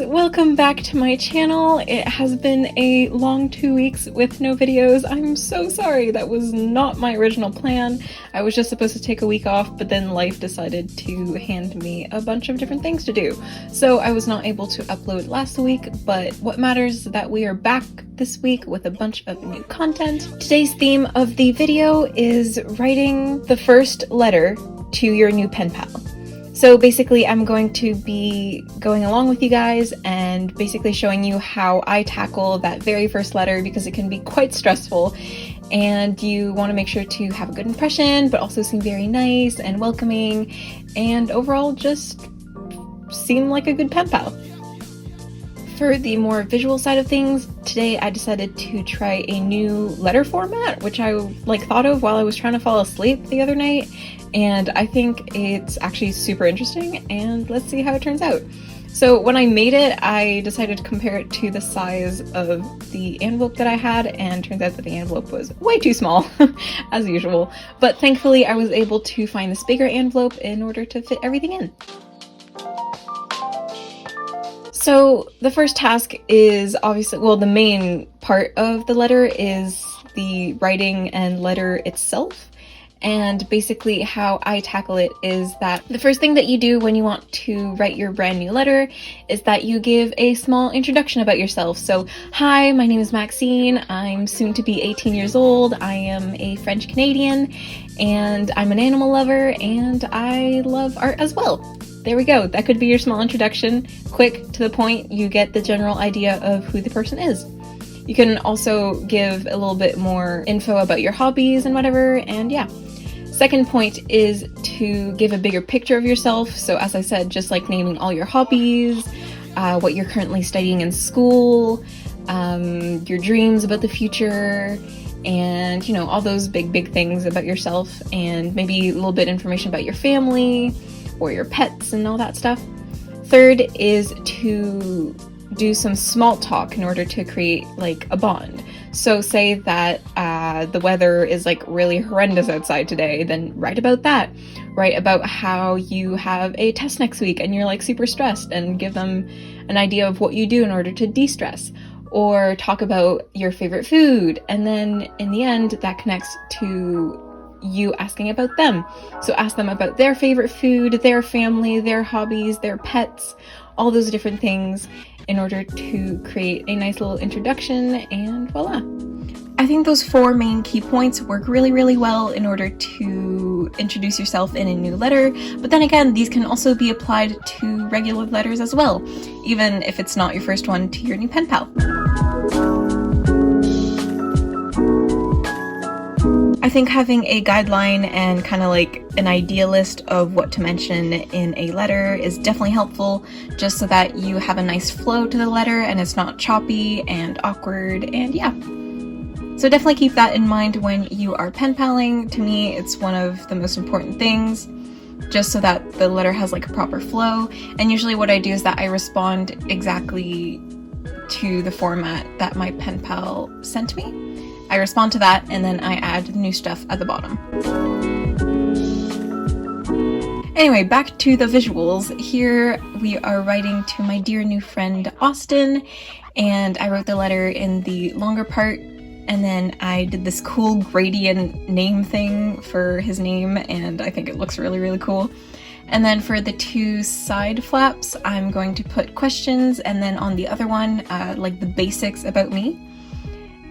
welcome back to my channel. It has been a long 2 weeks with no videos. I'm so sorry, that was not my original plan. I was just supposed to take a week off, but then life decided to hand me a bunch of different things to do. So I was not able to upload last week, but what matters is that we are back this week with a bunch of new content. Today's theme of the video is writing the first letter to your new pen pal. So basically I'm going to be going along with you guys and basically showing you how I tackle that very first letter, because it can be quite stressful and you want to make sure to have a good impression but also seem very nice and welcoming and overall just seem like a good pen pal. For the more visual side of things, today I decided to try a new letter format, which I thought of while I was trying to fall asleep the other night, and I think it's actually super interesting, and let's see how it turns out. So when I made it, I decided to compare it to the size of the envelope that I had, and turns out that the envelope was way too small, as usual. But thankfully I was able to find this bigger envelope in order to fit everything in. So the first task is obviously, well, the main part of the letter is the writing and letter itself. And basically how I tackle it is that the first thing that you do when you want to write your brand new letter is that you give a small introduction about yourself. So, hi, my name is Maxine. I'm soon to be 18 years old. I am a French Canadian and I'm an animal lover and I love art as well. There we go. That could be your small introduction. Quick, to the point, you get the general idea of who the person is. You can also give a little bit more info about your hobbies and whatever, and yeah. Second point is to give a bigger picture of yourself. So as I said, just like naming all your hobbies, what you're currently studying in school, your dreams about the future, and you know, all those big things about yourself, and maybe a little bit information about your family or your pets and all that stuff. Third is to do some small talk in order to create like a bond. So say that the weather is like really horrendous outside today, then write about that. Write about how you have a test next week and you're like super stressed, and give them an idea of what you do in order to de-stress. Or talk about your favorite food, and then in the end that connects to you asking about them. So ask them about their favorite food, their family, their hobbies, their pets, all those different things in order to create a nice little introduction, and voila. I think those 4 main key points work really well in order to introduce yourself in a new letter, but then again, these can also be applied to regular letters as well, even if it's not your first one to your new pen pal. I think having a guideline and kind of like an idea list of what to mention in a letter is definitely helpful, just so that you have a nice flow to the letter and it's not choppy and awkward, and yeah. So definitely keep that in mind when you are pen paling. To me, it's one of the most important things, just so that the letter has like a proper flow. And usually what I do is that I respond exactly to the format that my pen pal sent me. I respond to that, and then I add new stuff at the bottom. Anyway, back to the visuals. Here we are writing to my dear new friend Austin, and I wrote the letter in the longer part, and then I did this cool gradient name thing for his name, and I think it looks really cool. And then for the 2 side flaps, I'm going to put questions, and then on the other one, like the basics about me.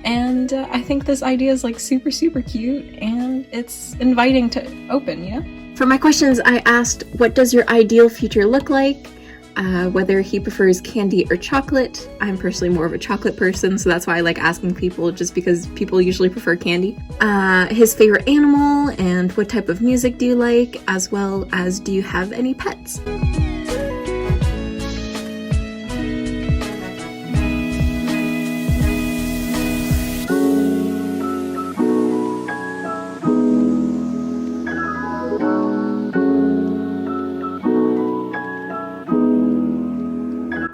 And I think this idea is like super cute, and it's inviting to open, you know? For my questions, I asked, what does your ideal future look like? Whether he prefers candy or chocolate. I'm personally more of a chocolate person, so that's why I like asking people, just because people usually prefer candy. His favorite animal, and what type of music do you like, as well as do you have any pets?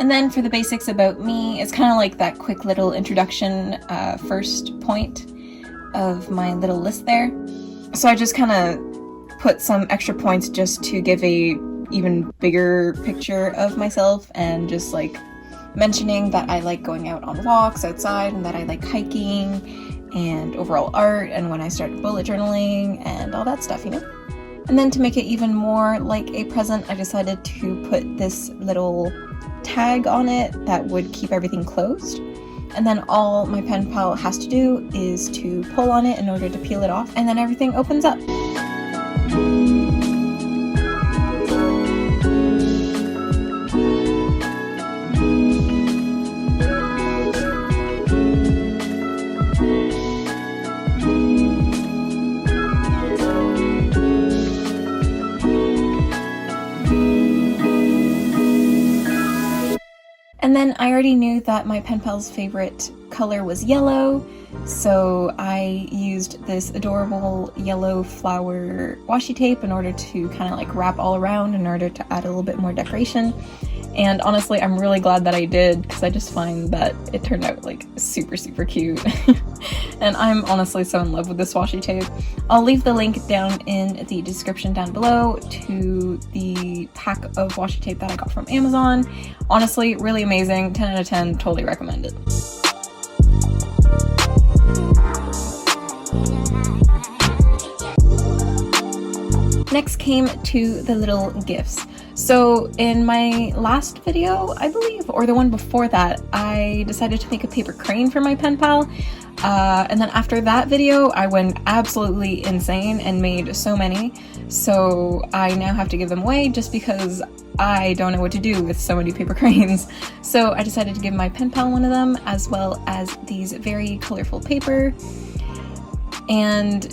And then for the basics about me, it's kind of like that quick little introduction first point of my little list there. So I just kind of put some extra points just to give a even bigger picture of myself, and just like mentioning that I like going out on walks outside and that I like hiking and overall art, and when I started bullet journaling and all that stuff, you know? And then to make it even more like a present, I decided to put this little tag on it that would keep everything closed. And then all my pen pal has to do is to pull on it in order to peel it off, and then everything opens up. And then I already knew that my pen pal's favorite color was yellow, so I used this adorable yellow flower washi tape in order to kind of like wrap all around in order to add a little bit more decoration. And honestly, I'm really glad that I did, because I just find that it turned out like super cute. And I'm honestly so in love with this washi tape. I'll leave the link down in the description down below to the pack of washi tape that I got from Amazon. Honestly, really amazing, 10 out of 10, totally recommend it. Next came to the little gifts. So in my last video, I believe, or the one before that, I decided to make a paper crane for my pen pal. And then after that video, I went absolutely insane and made so many. So I now have to give them away just because I don't know what to do with so many paper cranes. So I decided to give my pen pal one of them, as well as these very colorful paper. And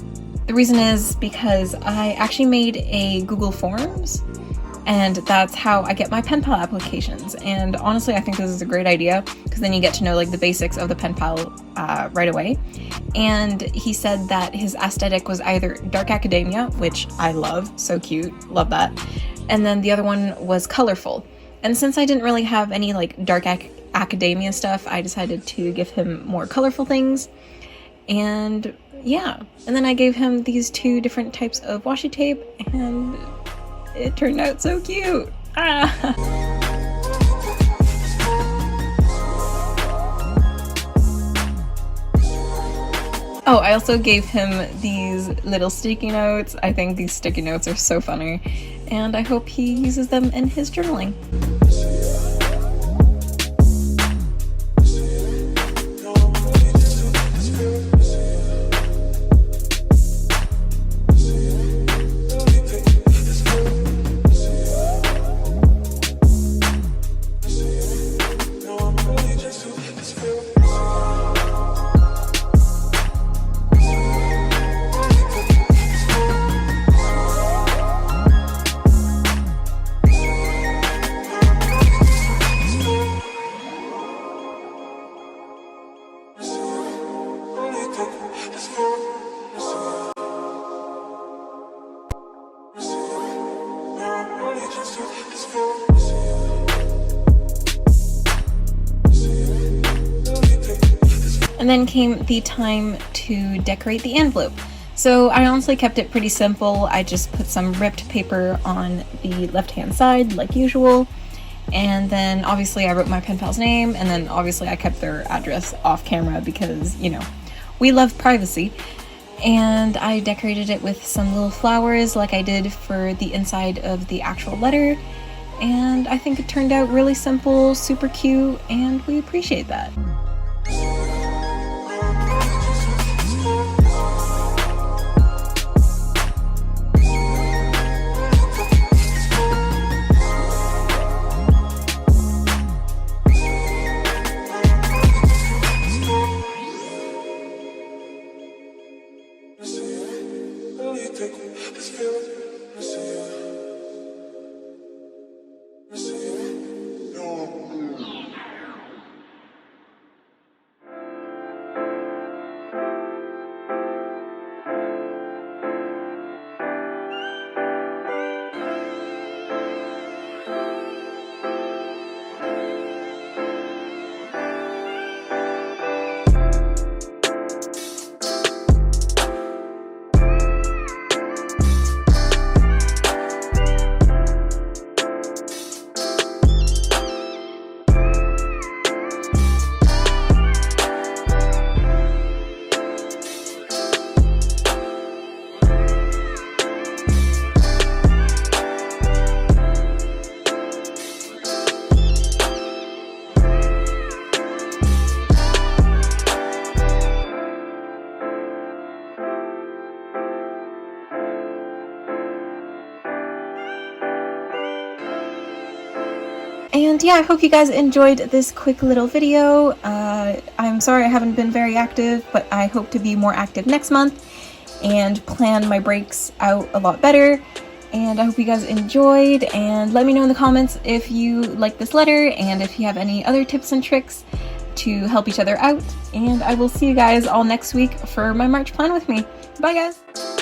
the reason is because I actually made a Google Forms, and that's how I get my pen pal applications. And honestly, I think this is a great idea, because then you get to know like the basics of the pen pal right away. And he said that his aesthetic was either dark academia, which I love, so cute, love that. And then the other one was colorful. And since I didn't really have any like dark academia stuff, I decided to give him more colorful things. And yeah, and then I gave him these two different types of washi tape, and it turned out so cute. Ah. Oh, I also gave him these little sticky notes. I think these sticky notes are so funny, and I hope he uses them in his journaling. And then came the time to decorate the envelope. So I honestly kept it pretty simple. I just put some ripped paper on the left-hand side like usual. And then obviously I wrote my pen pal's name, and then obviously I kept their address off camera because, you know, we love privacy. And I decorated it with some little flowers like I did for the inside of the actual letter. And I think it turned out really simple, super cute, and we appreciate that. And yeah, I hope you guys enjoyed this quick little video. I'm sorry I haven't been very active, but I hope to be more active next month and plan my breaks out a lot better. And I hope you guys enjoyed, and let me know in the comments if you like this letter and if you have any other tips and tricks to help each other out. And I will see you guys all next week for my March plan with me. Bye guys!